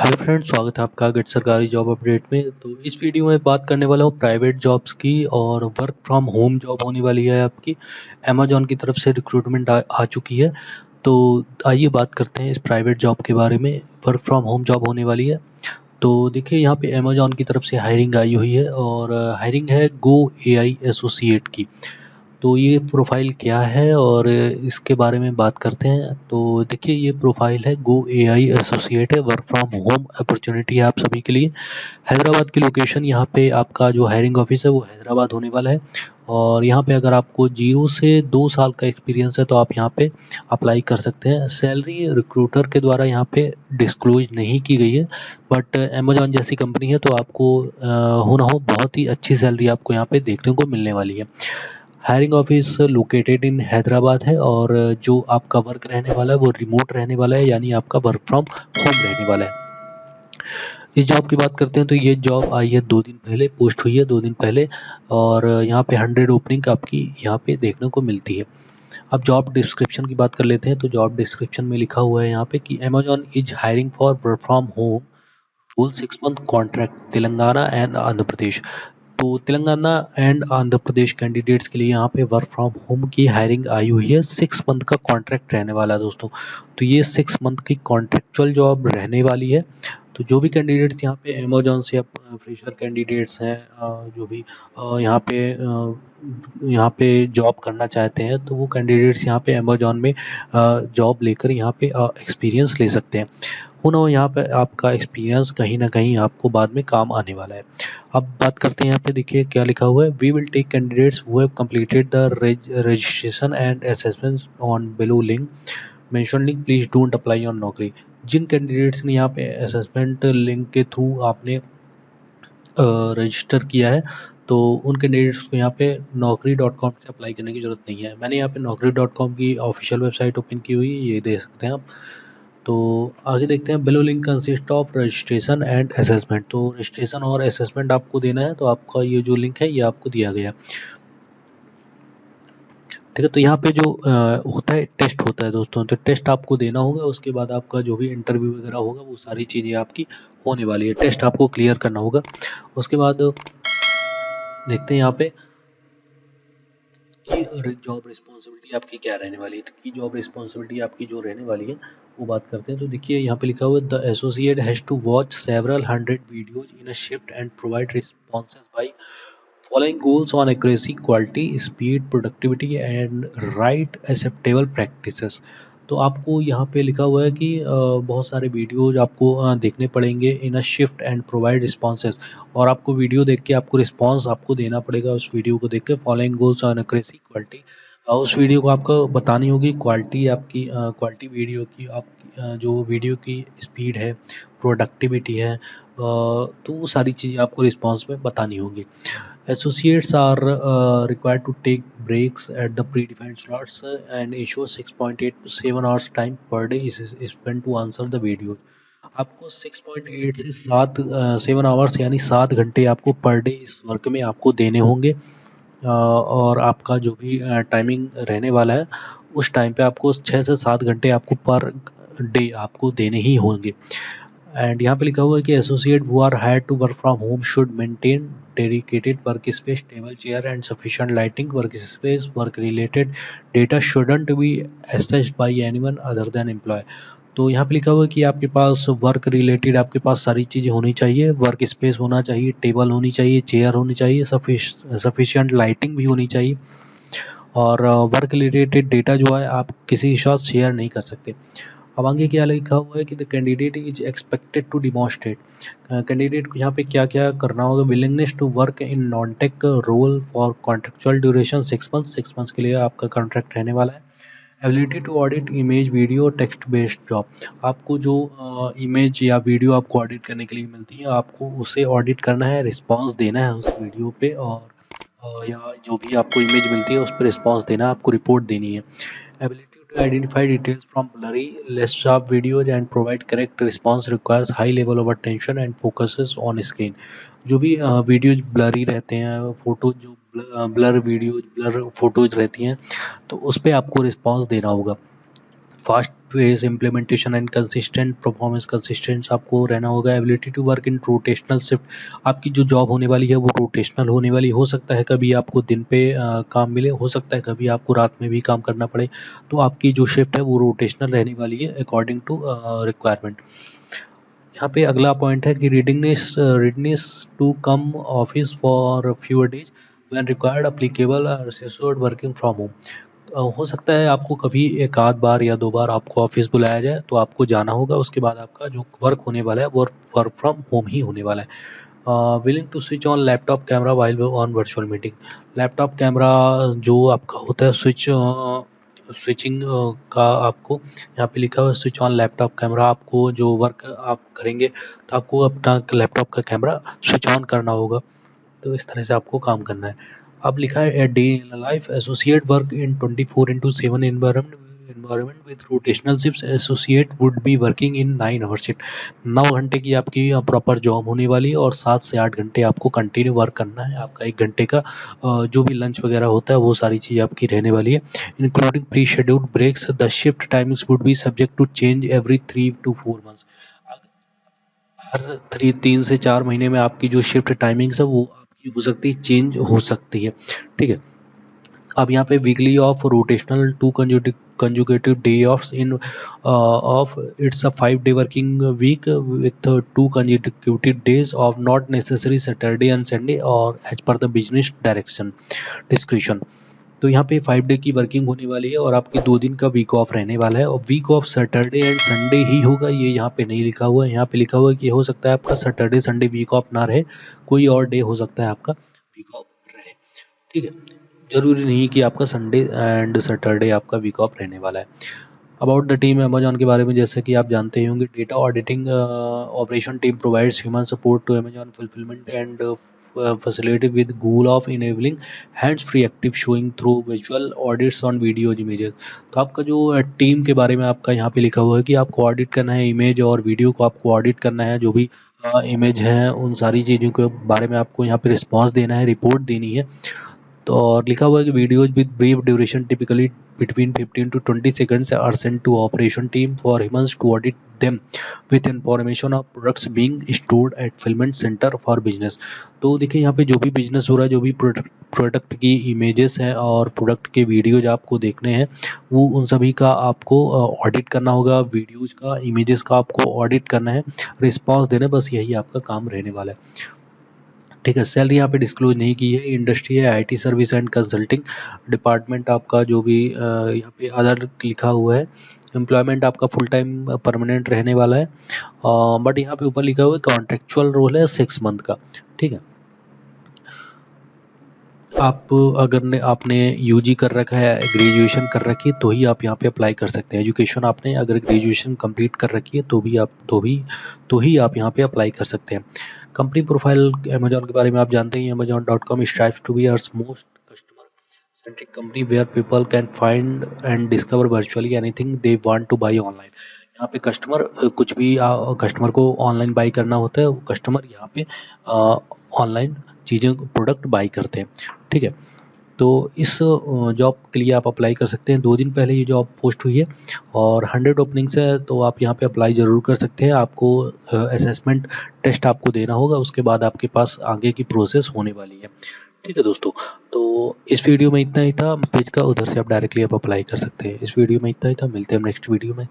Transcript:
Hello friends, स्वागत है आपका गट सरकारी जॉब अपडेट में। तो इस वीडियो में बात करने वाला हूँ प्राइवेट जॉब्स की और वर्क फ्रॉम होम जॉब होने वाली है आपकी। अमेजॉन की तरफ से रिक्रूटमेंट आ चुकी है। तो आइए बात करते हैं इस प्राइवेट जॉब के बारे में। वर्क फ्रॉम होम जॉब होने वाली है। तो देखिए यहाँ पे अमेजॉन की तरफ से हायरिंग आई हुई है और हायरिंग है गो एआई एसोसिएट की। तो ये प्रोफाइल क्या है और इसके बारे में बात करते हैं। तो देखिए ये प्रोफाइल है गो एआई एसोसिएट है, वर्क फ्रॉम होम अपॉर्चुनिटी है आप सभी के लिए। हैदराबाद की लोकेशन, यहाँ पे आपका जो हायरिंग ऑफिस है वो हैदराबाद होने वाला है। और यहाँ पे अगर आपको 0 से 2 साल का एक्सपीरियंस है तो आप यहाँ पे अप्लाई कर सकते हैं। सैलरी रिक्रूटर के द्वारा यहाँ पे डिस्क्लोज नहीं की गई है, बट अमेजॉन जैसी कंपनी है तो आपको हो ना हो बहुत ही अच्छी सैलरी आपको यहाँ पे देखने को मिलने वाली है। Hiring office located in Hyderabad है और जो आपका वर्क रहने वाला है वो रिमोट रहने वाला है, यानी आपका वर्क फ्रॉम होम रहने वाला है। इस जॉब की बात करते हैं तो ये जॉब आई है 2 दिन पहले, पोस्ट हुई है 2 दिन पहले। और यहाँ पे 100 ओपनिंग आपकी यहाँ पे देखने को मिलती है। अब जॉब डिस्क्रिप्शन की बात कर लेते हैं। तो जॉब डिस्क्रिप्शन में लिखा हुआ है यहाँ पे कि Amazon is hiring for work from home full 6 month contract Telangana and Andhra Pradesh. तो तेलंगाना एंड आंध्र प्रदेश कैंडिडेट्स के लिए यहाँ पे वर्क फ्रॉम होम की हायरिंग आई हुई है। 6 मंथ का कॉन्ट्रैक्ट रहने वाला है दोस्तों। तो ये 6 मंथ की कॉन्ट्रेक्चुअल जॉब रहने वाली है। तो जो भी कैंडिडेट्स यहाँ पे अमेजोन से फ्रेशर कैंडिडेट्स हैं, जो भी यहाँ पे जॉब करना चाहते हैं तो वो कैंडिडेट्स यहाँ पे अमेजोन में जॉब लेकर यहाँ पे एक्सपीरियंस ले सकते हैं। हो यहाँ पे आपका एक्सपीरियंस कहीं ना कहीं आपको बाद में काम आने वाला है। अब बात करते हैं यहाँ पे, देखिए क्या लिखा हुआ है। We will take candidates who have completed the registration and assessment on below link mention link please don't apply on Naukri. जिन कैंडिडेट्स ने यहाँ पे असेसमेंट लिंक के थ्रू आपने रजिस्टर किया है तो उन कैंडिडेट्स को यहाँ पे naukri.com से अप्लाई करने की ज़रूरत नहीं है। मैंने यहाँ पे naukri.com की ऑफिशियल वेबसाइट ओपन की हुई है, ये देख सकते हैं आप। तो आगे देखते हैं। Below link consist of registration and assessment. तो रजिस्ट्रेशन और असेसमेंट आपको देना है, तो आपका ये जो लिंक है ये आपको दिया गया। ठीक है, तो यहाँ पे जो होता है टेस्ट होता है दोस्तों। तो टेस्ट आपको देना होगा, उसके बाद आपका जो भी इंटरव्यू वगैरह होगा वो सारी चीज़ें आपकी होने वाली है। टेस्ट आपको क्लियर करना होगा। उसके बाद देखते हैं यहाँ पे कि जॉब रिस्पॉन्सिबिलिटी आपकी क्या रहने वाली है। तो की जॉब रिस्पॉन्सिबिलिटी आपकी जो रहने वाली है वो बात करते हैं। तो देखिए यहाँ पे लिखा हुआ है, the associate has to watch several 100 videos in a shift and provide responses by following goals on accuracy, quality, speed, productivity and right acceptable practices। तो आपको यहाँ पे लिखा हुआ है कि बहुत सारे वीडियोज आपको देखने पड़ेंगे in a shift and provide responses. और आपको वीडियो देख के आपको रिस्पॉन्स आपको देना पड़ेगा उस वीडियो को देख के। Following goals on accuracy, quality, उस वीडियो को आपको बतानी होगी क्वालिटी आपकी, क्वालिटी वीडियो की, आपकी जो वीडियो की स्पीड है, प्रोडक्टिविटी है, तो वो सारी चीज़ें आपको रिस्पॉन्स में बतानी होंगी। Associates are required to take breaks at the predefined slots and ensure 6.8 to 7 hours time per day is spent to answer the video। आपको 6.8 से 7 आवर्स यानी 7 घंटे आपको पर डे इस वर्क में आपको देने होंगे। और आपका जो भी टाइमिंग रहने वाला है उस टाइम पे आपको 6 से 7 घंटे आपको पर डे आपको देने ही होंगे। एंड यहाँ पे लिखा हुआ है कि associate who are hired to work from home should maintain dedicated work space, table chair and sufficient lighting. Work space, work related data shouldn't be accessed by anyone other than employ. तो यहाँ पे लिखा हुआ है कि आपके पास work related आपके पास सारी चीज़ें होनी चाहिए। वर्क स्पेस होना चाहिए, टेबल होनी चाहिए, चेयर होनी चाहिए, सफिशिएंट लाइटिंग भी होनी चाहिए। और वर्क रिलेटेड डेटा जो है आप किसी के साथ शेयर नहीं कर सकते। अब आगे क्या लिखा हुआ है कि the candidate is expected to demonstrate. Candidate को यहाँ पे क्या क्या करना होगा। Willingness to work in non tech role for contractual duration 6 months के लिए आपका कॉन्ट्रैक्ट रहने वाला है। Ability to audit image, video, text based job. आपको जो इमेज या वीडियो आपको ऑडिट करने के लिए मिलती है आपको उसे ऑडिट करना है, रिस्पॉन्स देना है उस वीडियो पे। और या जो भी आपको इमेज मिलती है उस पर रिस्पॉन्स देना है, आपको रिपोर्ट देनी है। Ability to identify details from blurry, less sharp videos and provide correct response requires high level of attention and focuses on screen। जो भी वीडियोज ब्लरी रहते हैं, फोटो जो ब्लर वीडियोज, ब्लर फोटोज रहती हैं तो उस पर आपको रिस्पॉन्स देना होगा। Fast pace implementation and consistent performance, consistent आपको रहना होगा। Ability to work in rotational shift, आपकी जो जॉब होने वाली है वो रोटेशनल होने वाली, हो सकता है कभी आपको दिन पे काम मिले, हो सकता है कभी आपको रात में भी काम करना पड़े, तो आपकी जो शिफ्ट है वो रोटेशनल रहने वाली है अकॉर्डिंग टू रिक्वायरमेंट। यहाँ पे अगला पॉइंट है कि readiness to come office for fewer days when required, applicable और वर्किंग फ्रॉम होम। हो सकता है आपको कभी एक आध बार या 2 बार आपको ऑफिस बुलाया जाए तो आपको जाना होगा, उसके बाद आपका जो वर्क होने वाला है वो वर्क फ्रॉम होम ही होने वाला है। Willing to switch on laptop camera while on virtual meeting, laptop camera जो आपका होता है स्विचिंग का आपको यहाँ पे लिखा हुआ है स्विच ऑन लैपटॉप कैमरा, आपको जो वर्क आप करेंगे तो आपको अपना लैपटॉप का कैमरा स्विच ऑन करना होगा, तो इस तरह से आपको काम करना है। अब लिखा है a day in life associate work in 24/7 environment with rotational shifts, associate would be working in 9 hour shift, 9 घंटे की आपकी प्रॉपर जॉब होने वाली है और 7 से 8 घंटे आपको कंटिन्यू वर्क करना है। आपका 1 घंटे का जो भी लंच वगैरह होता है वो सारी चीज़ आपकी रहने वाली है, including pre scheduled breaks. The shift timings would be subject to change every 3 to 4 months, हर 3 से 4 महीने में आपकी जो शिफ्ट टाइमिंग्स है वो आपकी हो सकती है, चेंज हो सकती है, ठीक है। अब यहाँ पे weekly off rotational two consecutive day off in off it's a 5 day working week with 2 consecutive days off not necessary Saturday and Sunday और as per the business direction description. तो यहाँ पे 5 डे की वर्किंग होने वाली है और आपकी 2 दिन का वीक ऑफ रहने वाला है, और week off Saturday and Sunday ही होगा, ये यहाँ पे नहीं लिखा हुआ है। यहाँ पे लिखा हुआ है कि हो सकता है आपका सैटरडे संडे वीक ऑफ ना रहे, कोई और डे हो सकता है आपका वीक ऑफ रहे, ठीक है। जरूरी नहीं कि आपका संडे एंड सैटरडे आपका वीक ऑफ रहने वाला है। अबाउट द टीम अमेजॉन के बारे में जैसे कि आप जानते ही होंगे, data auditing operation team provides human support to Amazon fulfilment and facility with goal of enabling hands-free active showing through visual audits on videos images। तो आपका जो टीम के बारे में आपका यहाँ पे लिखा हुआ है कि आपको ऑडिट करना है, इमेज और वीडियो को आपको ऑडिट करना है, जो भी इमेज है उन सारी चीज़ों के बारे में आपको यहाँ पे रिस्पॉन्स देना है, रिपोर्ट देनी है। तो और लिखा हुआ है कि videos with brief duration typically between 15 to 20 seconds are sent to operation team for humans to audit them with information of products being stored at fulfillment center for business। तो देखिए यहाँ पे जो भी बिजनेस हो रहा है, जो भी प्रोडक्ट की इमेजेस हैं और प्रोडक्ट के वीडियोज आपको देखने हैं, वो उन सभी का आपको ऑडिट करना होगा, वीडियोज का इमेजेस का आपको ऑडिट करना है, रिस्पॉन्स देना, बस यही आपका काम रहने वाला है, ठीक है। सैलरी यहाँ पे डिस्क्लोज नहीं की है। इंडस्ट्री है IT service and consulting department, आपका जो भी यहाँ पे अदर लिखा हुआ है, एम्प्लॉयमेंट आपका फुल टाइम परमानेंट रहने वाला है, बट यहाँ पे ऊपर लिखा हुआ है कॉन्ट्रेक्चुअल रोल है 6 मंथ का, ठीक है। आप अगर आपने यूजी कर रखा है, ग्रेजुएशन कर रखी है, तो ही आप यहाँ पे अप्लाई कर सकते हैं। एजुकेशन आपने अगर ग्रेजुएशन कंप्लीट कर रखी है तो ही आप यहाँ पे अप्लाई कर सकते हैं। कंपनी प्रोफाइल अमेजॉन के बारे में आप जानते ही हैं। amazon.com strives to be Earth's most customer centric company where people can find and discover virtually anything they want to buy online. यहाँ पे कस्टमर कुछ भी कस्टमर को ऑनलाइन बाई करना होता है, कस्टमर यहाँ पे ऑनलाइन चीज़ें प्रोडक्ट बाई करते हैं, ठीक है। तो इस जॉब के लिए आप अप्लाई कर सकते हैं। 2 दिन पहले ये जॉब पोस्ट हुई है और 100 ओपनिंग्स है, तो आप यहाँ पे अप्लाई ज़रूर कर सकते हैं। आपको असेसमेंट टेस्ट आपको देना होगा, उसके बाद आपके पास आगे की प्रोसेस होने वाली है, ठीक है दोस्तों। तो इस वीडियो में इतना ही था, पेज का उधर से आप डायरेक्टली आप अप्लाई कर सकते हैं। इस वीडियो में इतना ही था, मिलते हैं नेक्स्ट वीडियो में।